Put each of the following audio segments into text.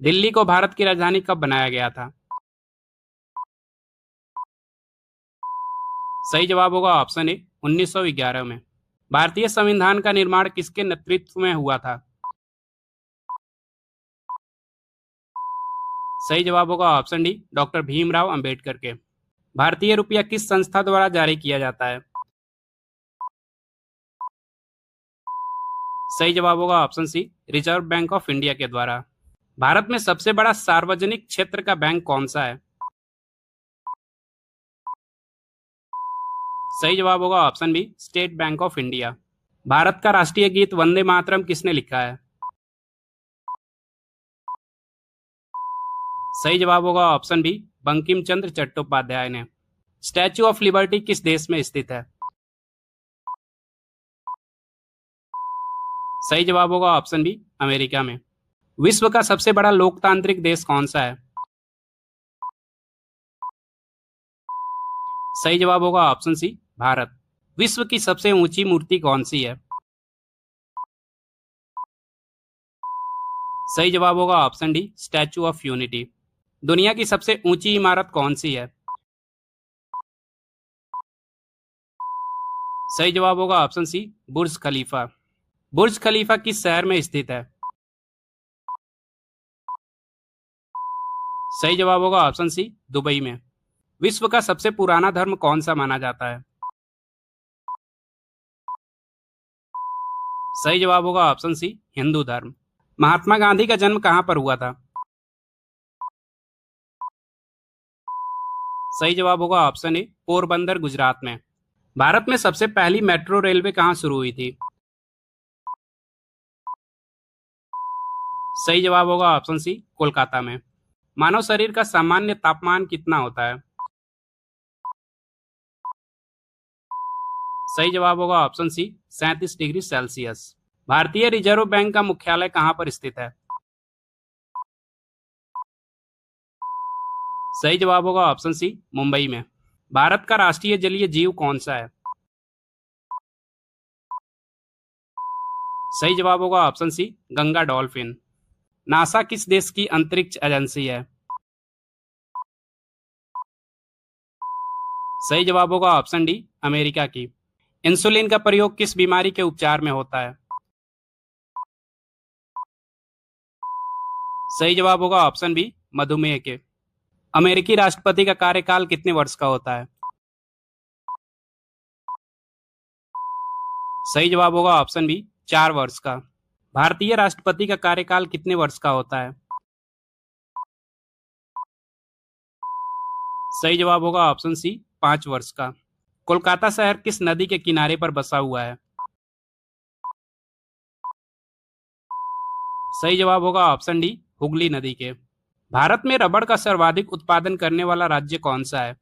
दिल्ली को भारत की राजधानी कब बनाया गया था? सही जवाब होगा ऑप्शन ए 1911 में। भारतीय संविधान का निर्माण किसके नेतृत्व में हुआ था? सही जवाब होगा option D doctor Bhimrao Ambedkar के। भारतीय रुपया किस संस्था द्वारा जारी किया जाता है? सही जवाब होगा option C Reserve Bank of India के द्वारा। भारत में सबसे बड़ा सार्वजनिक क्षेत्र का बैंक कौन सा है? सही जवाब होगा option B State Bank of India. Bharat का राष्ट्रीय गीत वंदे मातरम किसने लिखा है? सही जवाब होगा ऑप्शन बी बंकिम चंद्र चट्टोपाध्याय ने। स्टैच्यू ऑफ लिबर्टी किस देश में स्थित है? सही जवाब होगा ऑप्शन बी अमेरिका में। विश्व का सबसे बड़ा लोकतांत्रिक देश कौन सा है? सही जवाब होगा ऑप्शन सी भारत। विश्व की सबसे ऊंची मूर्ति कौन सी है? सही जवाब होगा option D statue of unity. दुनिया की सबसे ऊंची इमारत कौन सी है? सही जवाब होगा ऑप्शन सी बुर्ज खलीफा। बुर्ज खलीफा किस शहर में स्थित है? सही जवाब होगा ऑप्शन सी दुबई में। विश्व का सबसे पुराना धर्म कौन सा माना जाता है? सही जवाब होगा ऑप्शन सी हिंदू धर्म। महात्मा गांधी का जन्म कहां पर हुआ था? सही जवाब होगा ऑप्शन ए पोरबंदर गुजरात में। भारत में सबसे पहली मेट्रो रेलवे कहां शुरू हुई थी? सही जवाब होगा ऑप्शन सी कोलकाता में। मानव शरीर का सामान्य तापमान कितना होता है? सही जवाब होगा ऑप्शन सी 37 डिग्री सेल्सियस। भारतीय रिजर्व बैंक का मुख्यालय कहां पर स्थित है? सही जवाब होगा ऑप्शन सी मुंबई में। भारत का राष्ट्रीय जलीय जीव कौन सा है? सही जवाब होगा option C Ganga dolphin. NASA किस देश की अंतरिक्ष एजेंसी है? सही जवाब होगा ऑप्शन डी अमेरिका की। इंसुलिन का प्रयोग किस बीमारी के उपचार में होता है? सही जवाब होगा ऑप्शन बी मधुमेह के। अमेरिकी राष्ट्रपति का कार्यकाल कितने वर्ष का होता है? सही जवाब होगा ऑप्शन बी 4 वर्ष का। भारतीय राष्ट्रपति का कार्यकाल कितने वर्ष का होता है? सही जवाब होगा ऑप्शन सी 5 वर्ष का। कोलकाता शहर किस नदी के किनारे पर बसा हुआ है? सही जवाब होगा ऑप्शन डी हुगली नदी के। भारत में रबड़ का सर्वाधिक उत्पादन करने वाला राज्य कौन सा है?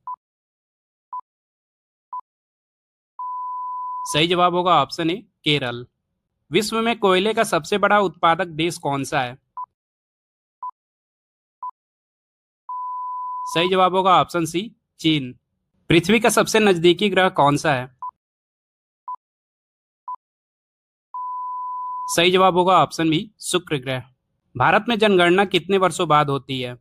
सही जवाब होगा ऑप्शन ए केरल। विश्व में कोयले का सबसे बड़ा उत्पादक देश कौन सा है? सही जवाब होगा ऑप्शन सी चीन। पृथ्वी का सबसे नजदीकी ग्रह कौन सा है? सही जवाब होगा ऑप्शन बी शुक्र ग्रह। भारत में जनगणना कितने वर्षों बाद होती है?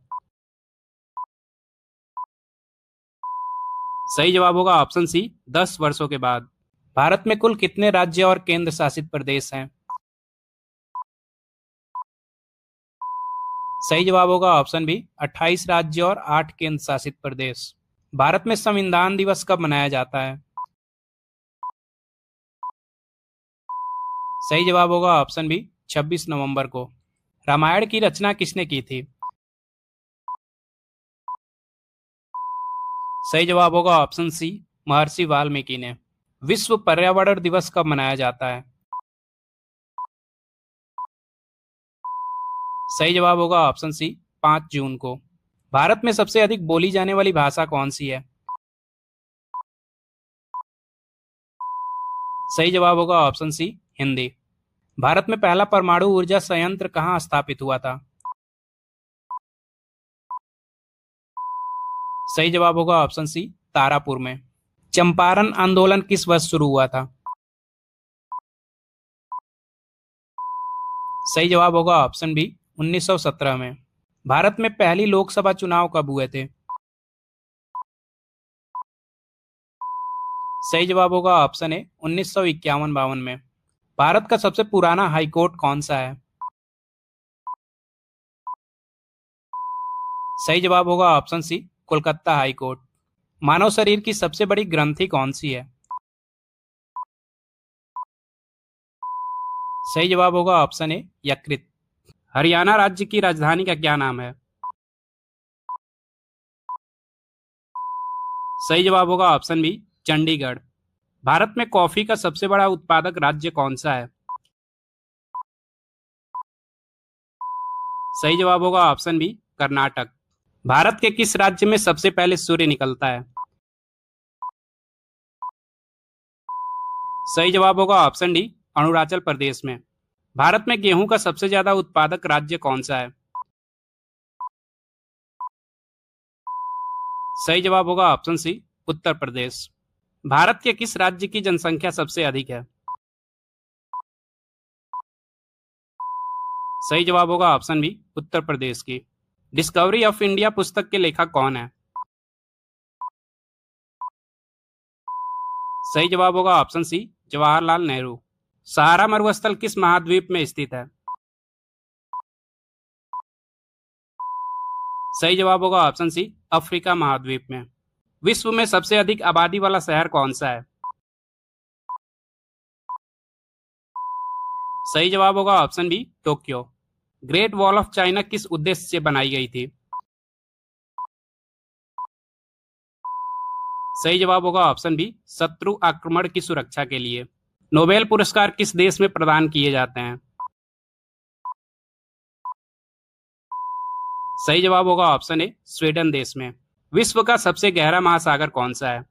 सही जवाब होगा ऑप्शन सी 10 वर्षों के बाद। भारत में कुल कितने राज्य और केंद्र शासित प्रदेश हैं? सही जवाब होगा ऑप्शन बी 28 राज्य और 8 केंद्र शासित प्रदेश। भारत में संविधान दिवस कब मनाया जाता है? सही जवाब होगा ऑप्शन बी 26 नवंबर को। रामायण की रचना किसने की थी? सही जवाब होगा ऑप्शन सी महर्षि वाल्मीकि ने। विश्व पर्यावरण दिवस कब मनाया जाता है? सही जवाब होगा ऑप्शन सी 5 जून को। भारत में सबसे अधिक बोली जाने वाली भाषा कौन सी है? सही जवाब होगा ऑप्शन सी हिंदी। भारत में पहला परमाणु ऊर्जा संयंत्र कहाँ स्थापित हुआ था? सही जवाब होगा ऑप्शन सी तारापुर में। चंपारण आंदोलन किस वर्ष शुरू हुआ था? सही जवाब होगा ऑप्शन बी 1917 में। भारत में पहली लोकसभा चुनाव कब हुए थे? सही जवाब होगा ऑप्शन ए 1951-52 में। भारत का सबसे पुराना हाईकोर्ट कौन सा है? सही जवाब होगा ऑप्शन सी कोलकाता हाईकोर्ट। मानव शरीर की सबसे बड़ी ग्रंथि कौन सी है? सही जवाब होगा ऑप्शन ए यकृत। हरियाणा राज्य की राजधानी का क्या नाम है? सही जवाब होगा ऑप्शन बी चंडीगढ़। भारत में कॉफी का सबसे बड़ा उत्पादक राज्य कौन सा है? सही जवाब होगा ऑप्शन बी कर्नाटक। भारत के किस राज्य में सबसे पहले सूर्य निकलता है? सही जवाब होगा ऑप्शन डी अरुणाचल प्रदेश में। भारत में गेहूं का सबसे ज्यादा उत्पादक राज्य कौन सा है? सही जवाब होगा ऑप्शन सी उत्तर प्रदेश। भारत के किस राज्य की जनसंख्या सबसे अधिक है? सही जवाब होगा ऑप्शन बी उत्तर प्रदेश की। डिस्कवरी ऑफ इंडिया पुस्तक के लेखक कौन है? सही जवाब होगा ऑप्शन सी जवाहरलाल नेहरू। सहारा मरुस्थल किस महाद्वीप में स्थित है? सही जवाब होगा ऑप्शन सी अफ्रीका महाद्वीप में। विश्व में सबसे अधिक आबादी वाला शहर कौन सा है? सही जवाब होगा option B Tokyo. Great Wall of China किस उद्देश्य से बनाई गई थी? सही जवाब होगा ऑप्शन बी शत्रु आक्रमण की सुरक्षा के लिए। नोबेल पुरस्कार किस देश में प्रदान किए जाते हैं? सही जवाब होगा ऑप्शन ए स्वीडन देश में। विश्व का सबसे गहरा महासागर कौन सा है?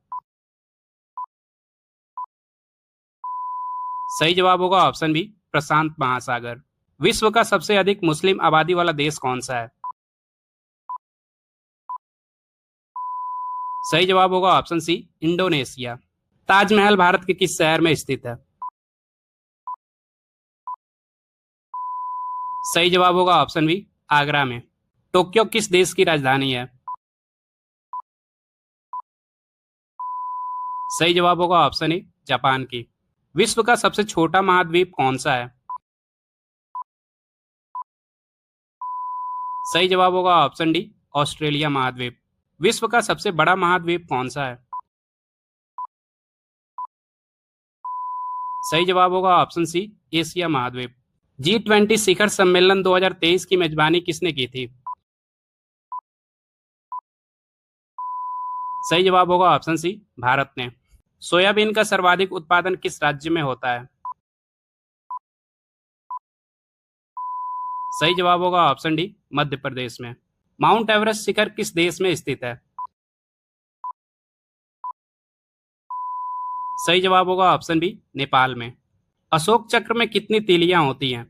सही जवाब होगा ऑप्शन बी प्रशांत महासागर। विश्व का सबसे अधिक मुस्लिम आबादी वाला देश कौन सा है? सही जवाब होगा option C Indonesia. Taj Mahal Bharat के किस शहर में स्थित है? सही जवाब होगा ऑप्शन बी आगरा में। टोक्यो किस देश की राजधानी है? सही जवाब होगा ऑप्शन ए जापान की। विश्व का सबसे छोटा महाद्वीप कौन सा है? सही जवाब होगा ऑप्शन डी ऑस्ट्रेलिया महाद्वीप। विश्व का सबसे बड़ा महाद्वीप कौन सा है? सही जवाब होगा ऑप्शन सी एशिया महाद्वीप। G20 शिखर सम्मेलन 2023 की मेजबानी किसने की थी? सही जवाब होगा ऑप्शन सी भारत ने। सोयाबीन का सर्वाधिक उत्पादन किस राज्य में होता है? सही जवाब होगा ऑप्शन डी मध्य प्रदेश में। माउंट एवरेस्ट शिखर किस देश में स्थित है? सही जवाब होगा ऑप्शन बी नेपाल में। अशोक चक्र में कितनी तीलियां होती हैं?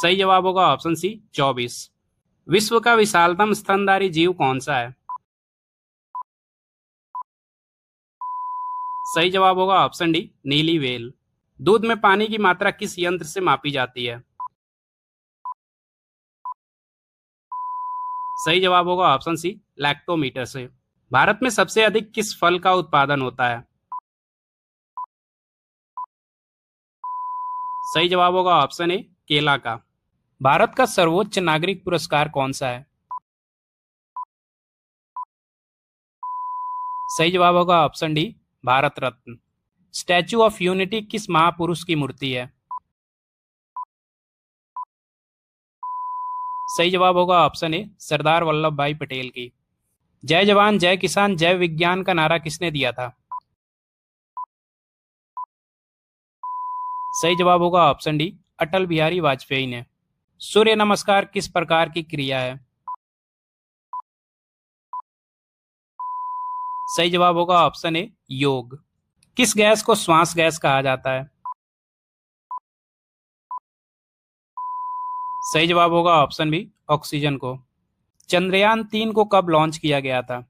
सही जवाब होगा ऑप्शन सी 24। विश्व का विशालतम स्तनधारी जीव कौन सा है? सही जवाब होगा ऑप्शन डी नीली व्हेल। दूध में पानी की मात्रा किस यंत्र से मापी जाती है? सही जवाब होगा ऑप्शन सी लैक्टोमीटर से। भारत में सबसे अधिक किस फल का उत्पादन होता है? सही जवाब होगा ऑप्शन ए केला का। भारत का सर्वोच्च नागरिक पुरस्कार कौन सा है? सही जवाब होगा option D Bharat Ratna. Statue of unity किस महापुरुष की मूर्ति है? सही जवाब होगा ऑप्शन ए सरदार वल्लभ भाई पटेल की। जय जवान जय किसान जय विज्ञान का नारा किसने दिया था? सही जवाब होगा ऑप्शन डी अटल बिहारी वाजपेयी ने। सूर्य नमस्कार किस प्रकार की क्रिया है? सही जवाब होगा ऑप्शन ए योग। किस गैस को श्वास गैस कहा जाता है? सही जवाब होगा ऑप्शन बी ऑक्सीजन को। चंद्रयान 3 को कब लॉन्च किया गया था?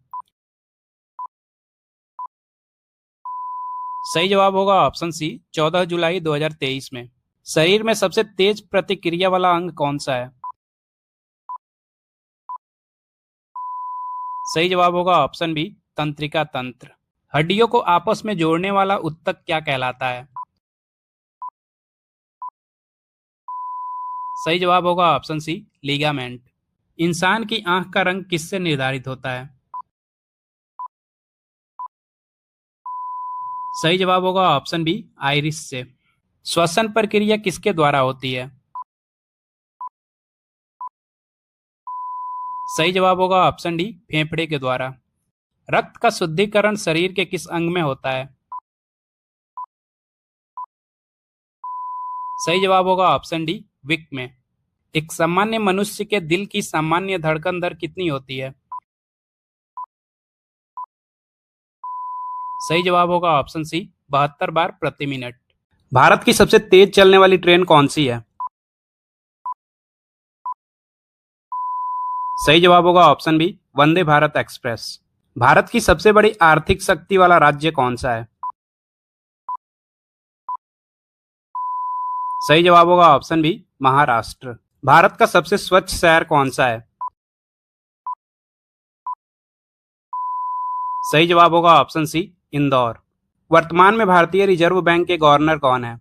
सही जवाब होगा ऑप्शन सी 14 जुलाई 2023 में। शरीर में सबसे तेज प्रतिक्रिया वाला अंग कौन सा है? सही जवाब होगा ऑप्शन बी, तंत्रिका तंत्र। हड्डियों को आपस में जोड़ने वाला उत्तक क्या कहलाता है? सही जवाब होगा ऑप्शन सी, लिगामेंट। इंसान की आंख का रंग किससे निर्धारित होता है? सही जवाब होगा ऑप्शन बी, आइरिस से। श्वसन प्रक्रिया किसके द्वारा होती है? सही जवाब होगा ऑप्शन डी, फेफड़े के द्वारा। रक्त का शुद्धिकरण शरीर के किस अंग में होता है? सही जवाब होगा ऑप्शन डी, विक में। एक सामान्य मनुष्य के दिल की सामान्य धड़कन दर कितनी होती है? सही जवाब होगा ऑप्शन सी, 72 बार प्रति मिनट। भारत की सबसे तेज चलने वाली ट्रेन कौन सी है? सही जवाब होगा option B, Vande Bharat express. Bharat की सबसे बड़ी आर्थिक शक्ति वाला राज्य कौन सा है? सही जवाब होगा ऑप्शन बी, महाराष्ट्र। भारत का सबसे स्वच्छ शहर कौन सा है? सही जवाब होगा ऑप्शन सी, इंदौर। वर्तमान में भारतीय रिजर्व बैंक के गवर्नर कौन है?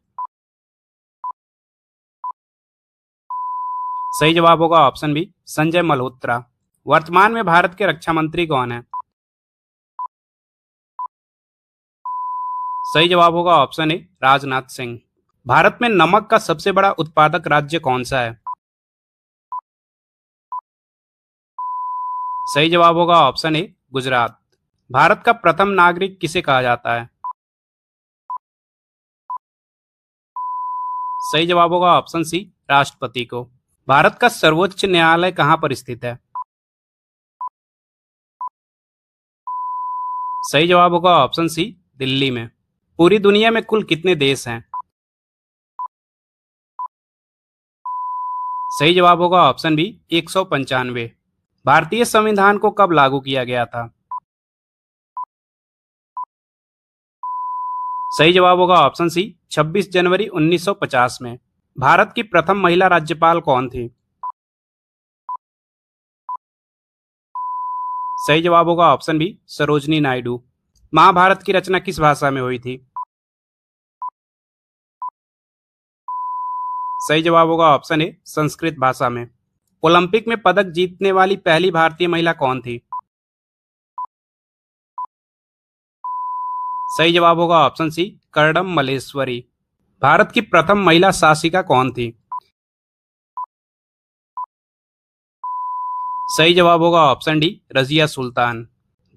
सही जवाब होगा ऑप्शन बी, संजय मल्होत्रा। वर्तमान में भारत के रक्षा मंत्री कौन है? सही जवाब होगा ऑप्शन ए, राजनाथ सिंह। भारत में नमक का सबसे बड़ा उत्पादक राज्य कौन सा है? सही जवाब होगा ऑप्शन ए, गुजरात। भारत का प्रथम नागरिक किसे कहा जाता है? सही जवाब होगा ऑप्शन सी, राष्ट्रपति को। भारत का सर्वोच्च न्यायालय कहां पर स्थित है? सही जवाब होगा ऑप्शन सी, दिल्ली में। पूरी दुनिया में कुल कितने देश हैं? सही जवाब होगा ऑप्शन बी, 195। भारतीय संविधान को कब लागू किया गया था? सही जवाब होगा ऑप्शन सी, 26 जनवरी 1950 में। भारत की प्रथम महिला राज्यपाल कौन थी? सही जवाब होगा ऑप्शन बी, सरोजनी नायडू। महाभारत की रचना किस भाषा में हुई थी? सही जवाब होगा ऑप्शन ए, संस्कृत भाषा में। ओलंपिक में पदक जीतने वाली पहली भारतीय महिला कौन थी? सही जवाब होगा ऑप्शन सी, कर्णम मल्लेश्वरी। भारत की प्रथम महिला शासिका कौन थी? सही जवाब होगा ऑप्शन डी, रजिया सुल्तान।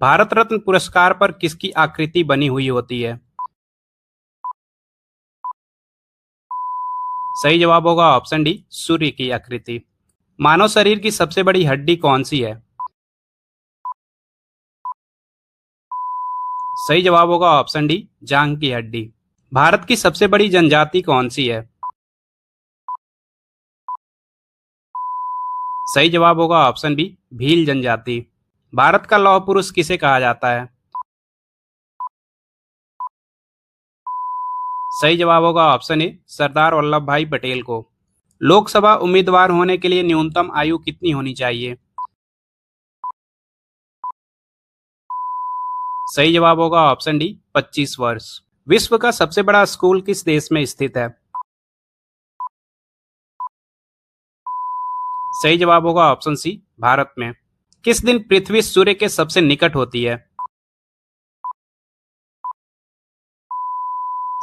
भारत रत्न पुरस्कार पर किसकी आकृति बनी हुई होती है? सही जवाब होगा ऑप्शन डी, सूर्य की आकृति। मानव शरीर की सबसे बड़ी हड्डी कौन सी है? सही जवाब होगा ऑप्शन डी, जांघ की हड्डी। भारत की सबसे बड़ी जनजाति कौन सी है? सही जवाब होगा ऑप्शन बी, भील जनजाति। भारत का लौह पुरुष किसे कहा जाता है? सही जवाब होगा ऑप्शन ए, सरदार वल्लभ भाई पटेल को। लोकसभा उम्मीदवार होने के लिए न्यूनतम आयु कितनी होनी चाहिए? सही जवाब होगा ऑप्शन डी, 25 वर्ष। विश्व का सबसे बड़ा स्कूल किस देश में स्थित है? सही जवाब होगा ऑप्शन सी, भारत में। किस दिन पृथ्वी सूर्य के सबसे निकट होती है?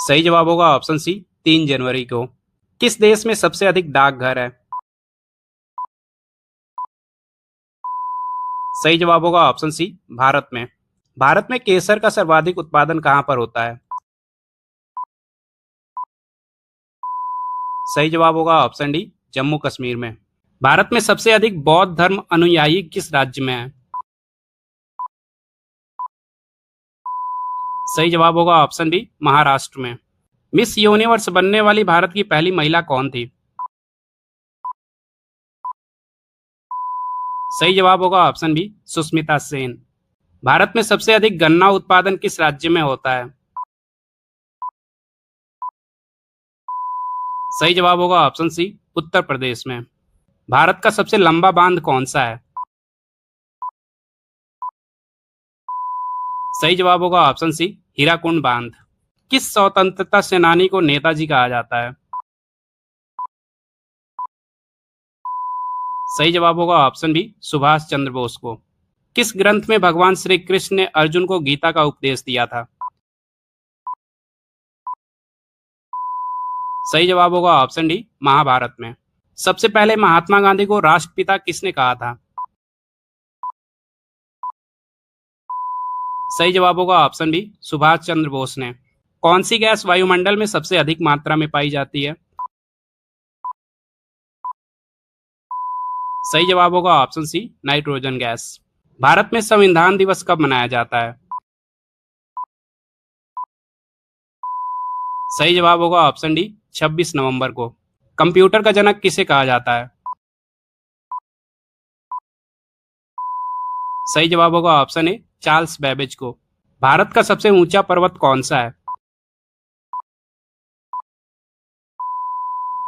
सही जवाब होगा ऑप्शन सी, 3 जनवरी को। किस देश में सबसे अधिक डाकघर है? सही जवाब होगा ऑप्शन सी, भारत में। भारत में केसर का सर्वाधिक उत्पादन कहां पर होता है? सही जवाब होगा ऑप्शन डी, जम्मू कश्मीर में। भारत में सबसे अधिक बौद्ध धर्म अनुयायी किस राज्य में है? सही जवाब होगा ऑप्शन बी, महाराष्ट्र में। मिस यूनिवर्स बनने वाली भारत की पहली महिला कौन थी? सही जवाब होगा ऑप्शन बी, सुष्मिता सेन। भारत में सबसे अधिक गन्ना उत्पादन किस राज्य में होता है? सही जवाब होगा ऑप्शन सी, उत्तर प्रदेश में। भारत का सबसे लंबा बांध कौन सा है? सही जवाब होगा ऑप्शन सी, हीराकुंड बांध। किस स्वतंत्रता सेनानी को नेताजी कहा जाता है? सही जवाब होगा ऑप्शन बी, सुभाष चंद्र बोस को। किस ग्रंथ में भगवान श्री कृष्ण ने अर्जुन को गीता का उपदेश दिया था? सही जवाब होगा ऑप्शन डी, महाभारत में। सबसे पहले महात्मा गांधी को राष्ट्रपिता किसने कहा था? सही जवाब होगा ऑप्शन बी, सुभाष चंद्र बोस ने। कौन सी गैस वायुमंडल में सबसे अधिक मात्रा में पाई जाती है? सही जवाब होगा option C, nitrogen gas. Bharat में संविधान दिवस कब मनाया जाता है? सही जवाब होगा ऑप्शन डी, 26 नवंबर को। कंप्यूटर का जनक किसे कहा जाता है? सही जवाब होगा ऑप्शन ए, चार्ल्स बेबेज को। भारत का सबसे ऊंचा पर्वत कौन सा है?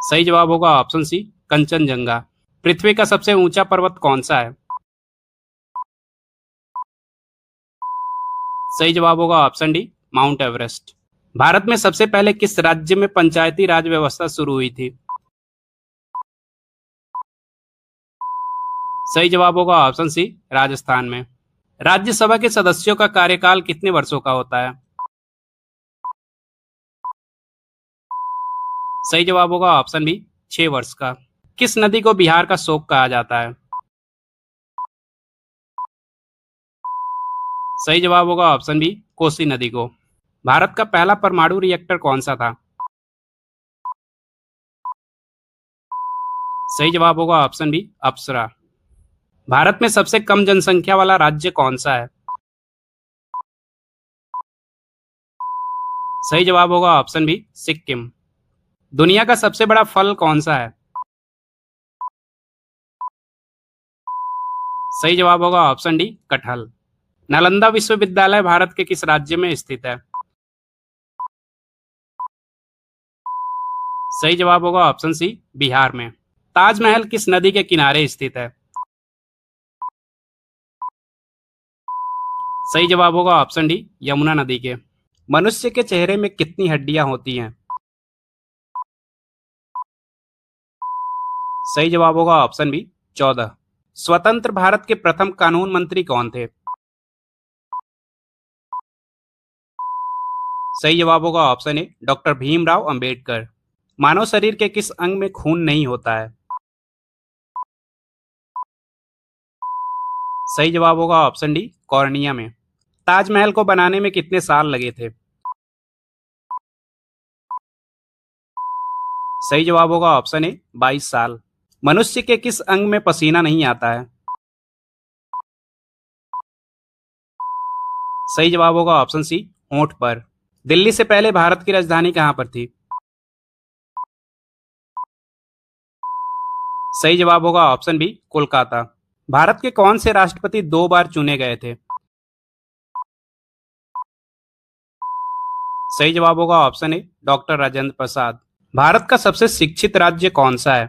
सही जवाब होगा ऑप्शन सी, कंचनजंगा। पृथ्वी का सबसे ऊंचा पर्वत कौन सा है? सही जवाब होगा option D, mount Everest. Bharat में सबसे पहले किस राज्य में पंचायती राज व्यवस्था शुरू हुई थी? सही जवाब होगा ऑप्शन सी, राजस्थान में। राज्यसभा के सदस्यों का कार्यकाल कितने वर्षों का होता है? सही जवाब होगा ऑप्शन बी, 6 वर्ष का। किस नदी को बिहार का शोक कहा जाता है? सही जवाब होगा ऑप्शन बी, कोसी नदी को। भारत का पहला परमाणु रिएक्टर कौन सा था? सही जवाब होगा ऑप्शन बी, अप्सरा। भारत में सबसे कम जनसंख्या वाला राज्य कौन सा है? सही जवाब होगा ऑप्शन बी, सिक्किम। दुनिया का सबसे बड़ा फल कौन सा है? सही जवाब होगा ऑप्शन डी, कटहल। नालंदा विश्वविद्यालय भारत के किस राज्य में स्थित है? सही जवाब होगा ऑप्शन सी, बिहार में। ताजमहल किस नदी के किनारे स्थित है? सही जवाब होगा ऑप्शन डी, यमुना नदी के। मनुष्य के चेहरे में कितनी हड्डियां होती हैं? सही जवाब होगा ऑप्शन बी, 14। स्वतंत्र भारत के प्रथम कानून मंत्री कौन थे? सही जवाब होगा option A, doctor Bhimrao Ambedkar. मानव शरीर के किस अंग में खून नहीं होता है? सही जवाब होगा ऑप्शन डी, कॉर्निया में। ताजमहल को बनाने में कितने साल लगे थे? सही जवाब होगा ऑप्शन ए, 22 साल। मनुष्य के किस अंग में पसीना नहीं आता है? सही जवाब होगा ऑप्शन सी, होंठ पर। दिल्ली से पहले भारत की राजधानी कहां पर थी? सही जवाब होगा ऑप्शन बी, कोलकाता। भारत के कौन से राष्ट्रपति 2 बार चुने गए थे? सही जवाब होगा option A, doctor Rajendra Prasad. Bharat का सबसे शिक्षित राज्य कौन सा है?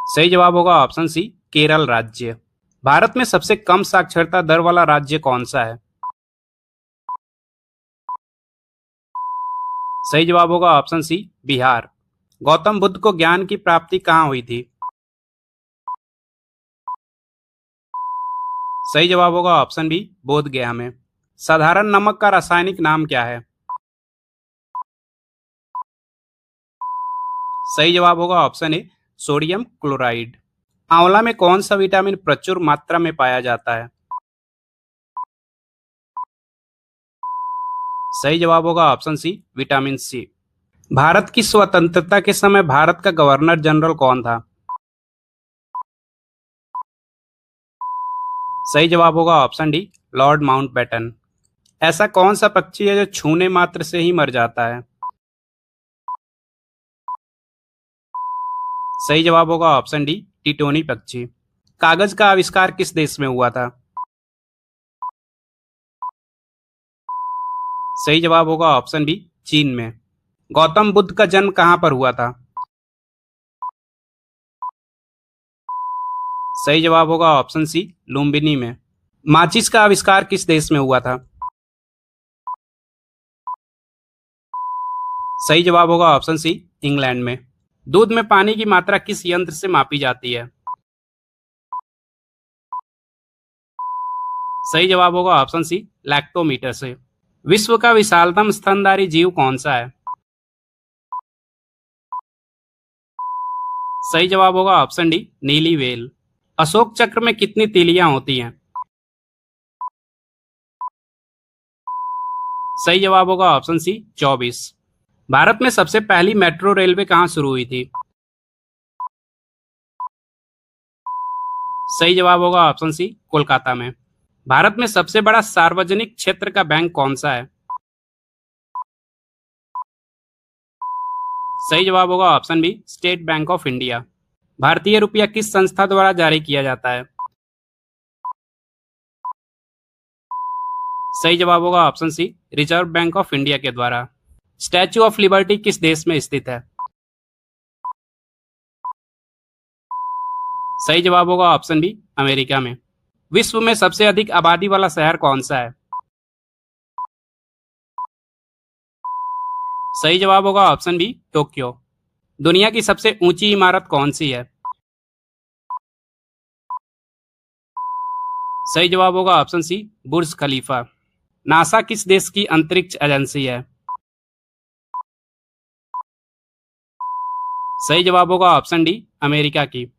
सही जवाब होगा ऑप्शन सी, केरल राज्य। भारत में सबसे कम साक्षरता दर वाला राज्य कौन सा है? सही जवाब होगा ऑप्शन सी, बिहार। गौतम बुद्ध को ज्ञान की प्राप्ति कहाँ हुई थी? सही जवाब होगा ऑप्शन बी, बोध गया में। साधारण नमक का रासायनिक नाम क्या है? सही जवाब होगा ऑप्शन ए, सोडियम क्लोराइड। आंवला में कौन सा विटामिन प्रचुर मात्रा में पाया जाता है? सही जवाब होगा option C, vitamin C. Bharat की स्वतंत्रता के समय भारत का गवर्नर जनरल कौन था? सही जवाब होगा ऑप्शन डी, लॉर्ड माउंटबेटन। ऐसा कौन सा पक्षी है जो छूने मात्र से ही मर जाता है? सही जवाब होगा ऑप्शन डी, टिटोनी पक्षी। कागज का आविष्कार किस देश में हुआ था? सही जवाब होगा ऑप्शन बी, चीन में। गौतम बुद्ध का जन्म कहाँ पर हुआ था? सही जवाब होगा ऑप्शन सी, लुम्बिनी में। माचिस का आविष्कार किस देश में हुआ था? सही जवाब होगा ऑप्शन सी, इंग्लैंड में। दूध में पानी की मात्रा किस यंत्र से मापी जाती है? सही जवाब होगा ऑप्शन सी, लैक्टोमीटर से। विश्व का विशालतम स्तनधारी जीव कौन सा है? सही जवाब होगा ऑप्शन डी, नीली व्हेल। अशोक चक्र में कितनी तीलियां होती हैं? सही जवाब होगा ऑप्शन सी, 24। भारत में सबसे पहली मेट्रो रेलवे कहाँ शुरू हुई थी? सही जवाब होगा ऑप्शन सी, कोलकाता में। भारत में सबसे बड़ा सार्वजनिक क्षेत्र का बैंक कौन सा है? सही जवाब होगा option B, State Bank of India. भारतीय रुपया किस संस्था द्वारा जारी किया जाता है? सही जवाब होगा option C, Reserve Bank of India के द्वारा। स्टैच्यू ऑफ लिबर्टी किस देश में स्थित है? सही जवाब होगा ऑप्शन बी, अमेरिका में। विश्व में सबसे अधिक आबादी वाला शहर कौन सा है? सही जवाब होगा ऑप्शन बी, टोक्यो। दुनिया की सबसे ऊंची इमारत कौन सी है? सही जवाब होगा ऑप्शन सी, बुर्ज खलीफा। नासा किस देश की अंतरिक्ष एजेंसी है? सही जवाब होगा ऑप्शन डी, अमेरिका की।